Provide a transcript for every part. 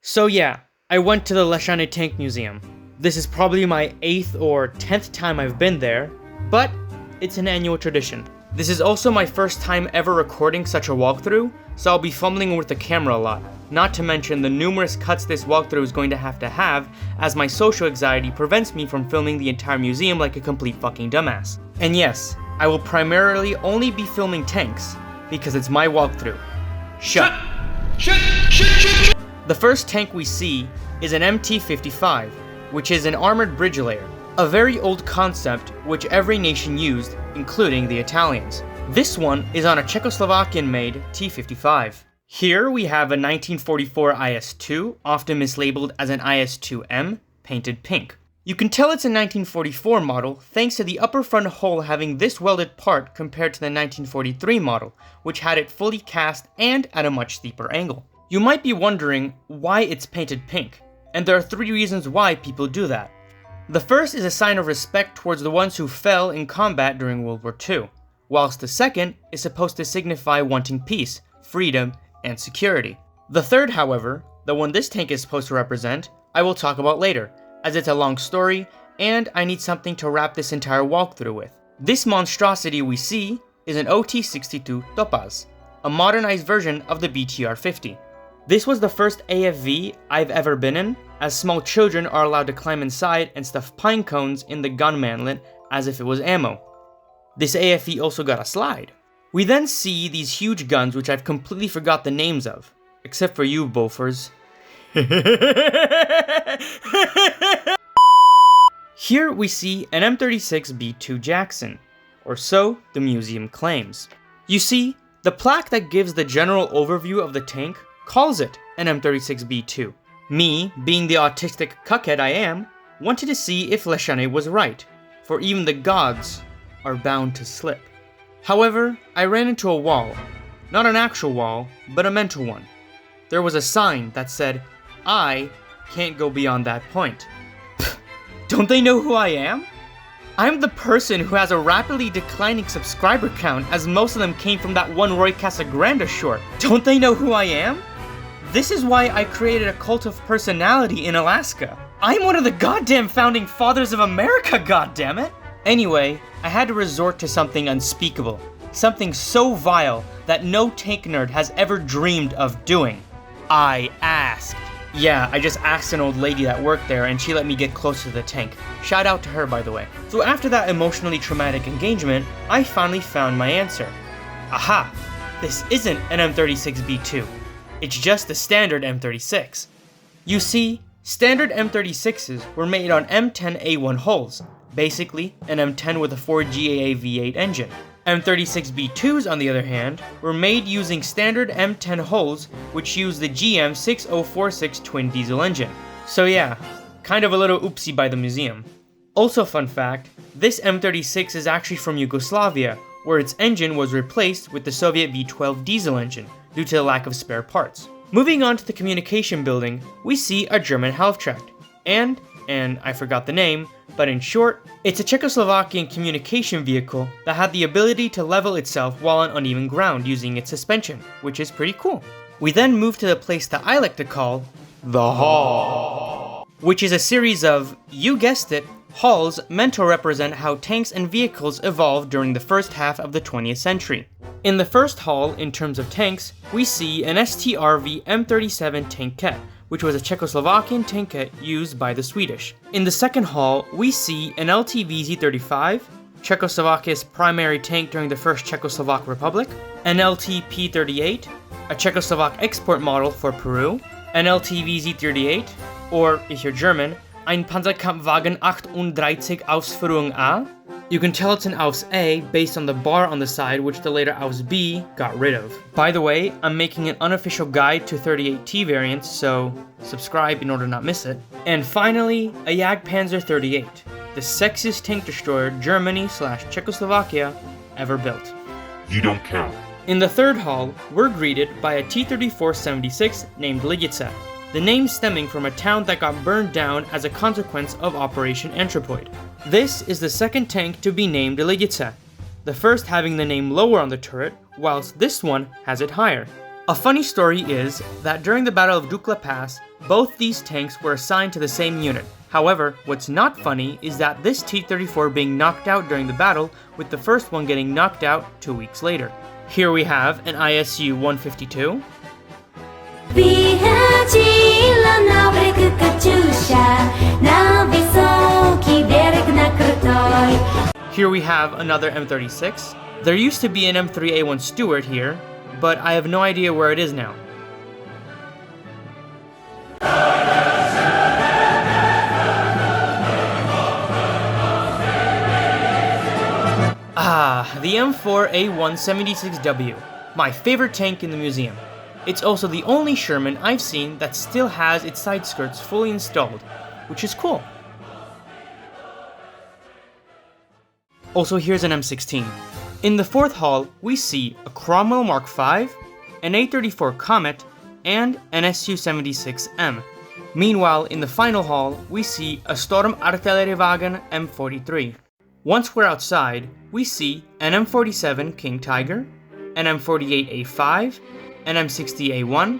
So yeah, I went to the Lešany Tank Museum. This is probably my 8th or 10th time I've been there, but it's an annual tradition. This is also my first time ever recording such a walkthrough, so I'll be fumbling with the camera a lot. Not to mention the numerous cuts this walkthrough is going to have, as my social anxiety prevents me from filming the entire museum like a complete fucking dumbass. And yes, I will primarily only be filming tanks, because it's my walkthrough. Shut. The first tank we see is an MT-55, which is an armored bridge layer, a very old concept which every nation used, including the Italians. This one is on a Czechoslovakian-made T-55. Here we have a 1944 IS-2, often mislabeled as an IS-2M, painted pink. You can tell it's a 1944 model thanks to the upper front hull having this welded part compared to the 1943 model, which had it fully cast and at a much steeper angle. You might be wondering why it's painted pink, and there are 3 reasons why people do that. The first is a sign of respect towards the ones who fell in combat during World War II, whilst the second is supposed to signify wanting peace, freedom, and security. The third, however, the one this tank is supposed to represent, I will talk about later, as it's a long story, and I need something to wrap this entire walkthrough with. This monstrosity we see is an OT-62 TOPAZ, a modernized version of the BTR-50. This was the first AFV I've ever been in, as small children are allowed to climb inside and stuff pine cones in the gun manlet as if it was ammo. This AFV also got a slide. We then see these huge guns which I've completely forgot the names of, except for you, Bofors. Here we see an M36 Jackson, or so the museum claims. You see, the plaque that gives the general overview of the tank calls it an M36B2. Me, being the autistic cuckhead I am, wanted to see if Lešany was right, for even the gods are bound to slip. However, I ran into a wall. Not an actual wall, but a mental one. There was a sign that said, "I can't go beyond that point." Pfft, don't they know who I am? I'm the person who has a rapidly declining subscriber count, as most of them came from that one Roy Casagrande short. Don't they know who I am? This is why I created a cult of personality in Alaska. I'm one of the goddamn founding fathers of America, goddammit! Anyway, I had to resort to something unspeakable. Something so vile that no tank nerd has ever dreamed of doing. I asked. Yeah, I just asked an old lady that worked there and she let me get closer to the tank. Shout out to her, by the way. So after that emotionally traumatic engagement, I finally found my answer. Aha! This isn't an M36B2. It's just the standard M36. You see, standard M36s were made on M10A1 hulls, basically an M10 with a 4GAA V8 engine. M36B2s, on the other hand, were made using standard M10 hulls which use the GM6046 twin diesel engine. So yeah, kind of a little oopsie by the museum. Also fun fact, this M36 is actually from Yugoslavia, where its engine was replaced with the Soviet V12 diesel engine, due to the lack of spare parts. Moving on to the communication building, we see a German Halftracht, and I forgot the name, but in short, it's a Czechoslovakian communication vehicle that had the ability to level itself while on uneven ground using its suspension, which is pretty cool. We then move to the place that I like to call the Hall, which is a series of, you guessed it, halls meant to represent how tanks and vehicles evolved during the first half of the 20th century. In the first hall, in terms of tanks, we see an STRV M37 tankette, which was a Czechoslovakian tankette used by the Swedish. In the second hall, we see an LTVZ-35, Czechoslovakia's primary tank during the First Czechoslovak Republic, an LTP-38, a Czechoslovak export model for Peru, an LTVZ-38, or, if you're German, ein Panzerkampfwagen 38 Ausführung A. You can tell it's an Aus A based on the bar on the side which the later Aus B got rid of. By the way, I'm making an unofficial guide to 38T variants, so subscribe in order to not miss it. And finally, a Jagdpanzer 38, the sexiest tank destroyer Germany/Czechoslovakia ever built. You don't count. In the third hall, we're greeted by a T-34-76 named Lidice, the name stemming from a town that got burned down as a consequence of Operation Anthropoid. This is the second tank to be named Lidice, the first having the name lower on the turret, whilst this one has it higher. A funny story is that during the Battle of Dukla Pass, Both these tanks were assigned to the same unit. However, what's not funny is that this T-34 being knocked out during the battle, with the first one getting knocked out 2 weeks later. Here we have an ISU-152, here we have another M36. There used to be an M3A1 Stuart here, but I have no idea where it is now. The M4A176W, my favorite tank in the museum. It's also the only Sherman I've seen that still has its side skirts fully installed, which is cool. Also, here's an M16. In the fourth hall, we see a Cromwell Mark V, an A34 Comet, and an Su-76M. Meanwhile, in the final hall, we see a Storm Artilleriewagen M43. Once we're outside, we see an M47 King Tiger, an M48A5, an M60A1,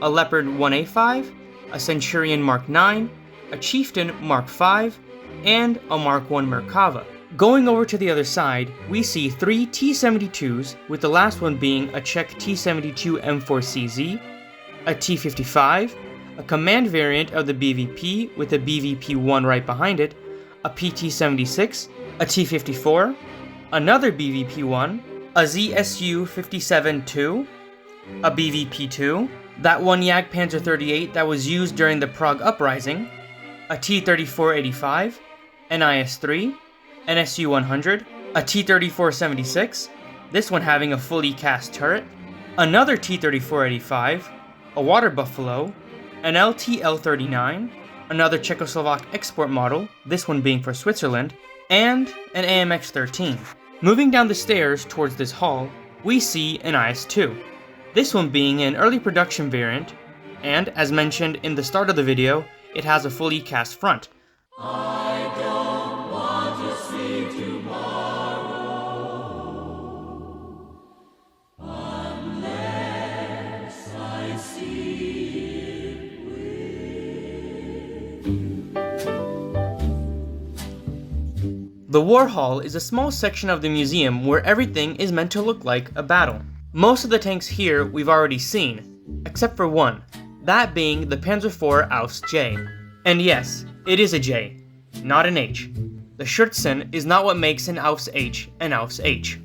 a Leopard 1A5, a Centurion Mark IX, a Chieftain Mark V, and a Mark I Merkava. Going over to the other side, we see 3 T-72s, with the last one being a Czech T-72 M4CZ, a T-55, a command variant of the BVP with a BVP-1 right behind it, a PT-76, a T-54, another BVP-1, a ZSU-57-2, a BVP-2, that one Jagdpanzer 38 that was used during the Prague Uprising, a T-34-85, an IS-3, an Su-100, a T-34-76, this one having a fully cast turret, another T-34-85, a Water Buffalo, an LT-L-39, another Czechoslovak export model, this one being for Switzerland, and an AMX-13. Moving down the stairs towards this hall, we see an IS-2, this one being an early production variant, and as mentioned in the start of the video, it has a fully cast front. I don't want to see tomorrow unless I see it with. The War Hall is a small section of the museum where everything is meant to look like a battle. Most of the tanks here we've already seen, except for one, that being the Panzer IV Ausf J. And yes, it is a J, not an H. The Schürzen is not what makes an Ausf H an Ausf H.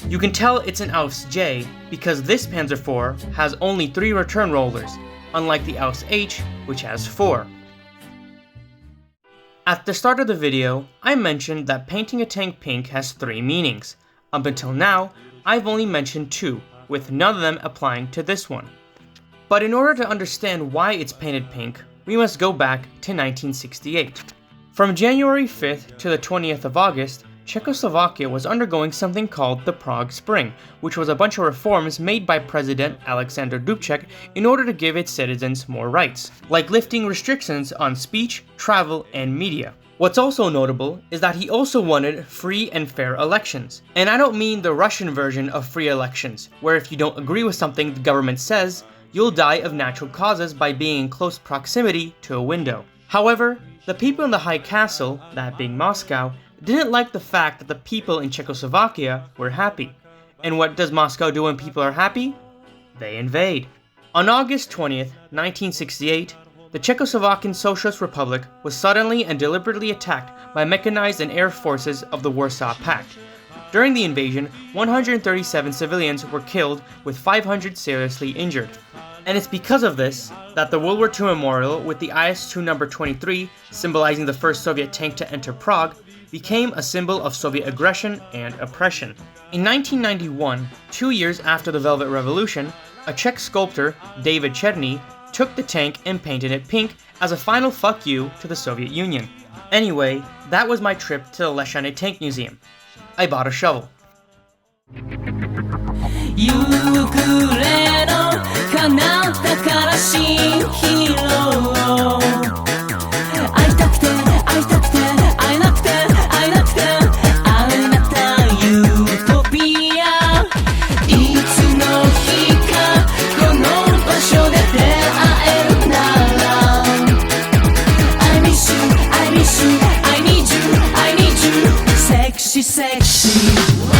You can tell it's an Ausf J because this Panzer IV has only 3 return rollers, unlike the Ausf H, which has 4. At the start of the video, I mentioned that painting a tank pink has 3 meanings. Up until now, I've only mentioned 2, with none of them applying to this one. But in order to understand why it's painted pink, we must go back to 1968. From January 5th to the 20th of August, Czechoslovakia was undergoing something called the Prague Spring, which was a bunch of reforms made by President Alexander Dubček in order to give its citizens more rights, like lifting restrictions on speech, travel, and media. What's also notable is that he also wanted free and fair elections. And I don't mean the Russian version of free elections, where if you don't agree with something the government says, you'll die of natural causes by being in close proximity to a window. However, the people in the High Castle, that being Moscow, didn't like the fact that the people in Czechoslovakia were happy. And what does Moscow do when people are happy? They invade. On August 20th, 1968, the Czechoslovakian Socialist Republic was suddenly and deliberately attacked by mechanized and air forces of the Warsaw Pact. During the invasion, 137 civilians were killed with 500 seriously injured. And it's because of this that the World War II memorial with the IS-2 number 23, symbolizing the first Soviet tank to enter Prague, became a symbol of Soviet aggression and oppression. In 1991, 2 years after the Velvet Revolution, a Czech sculptor, David Černý, took the tank and painted it pink as a final fuck you to the Soviet Union. Anyway, that was my trip to the Lešany Tank Museum. I bought a shovel. she's sexy.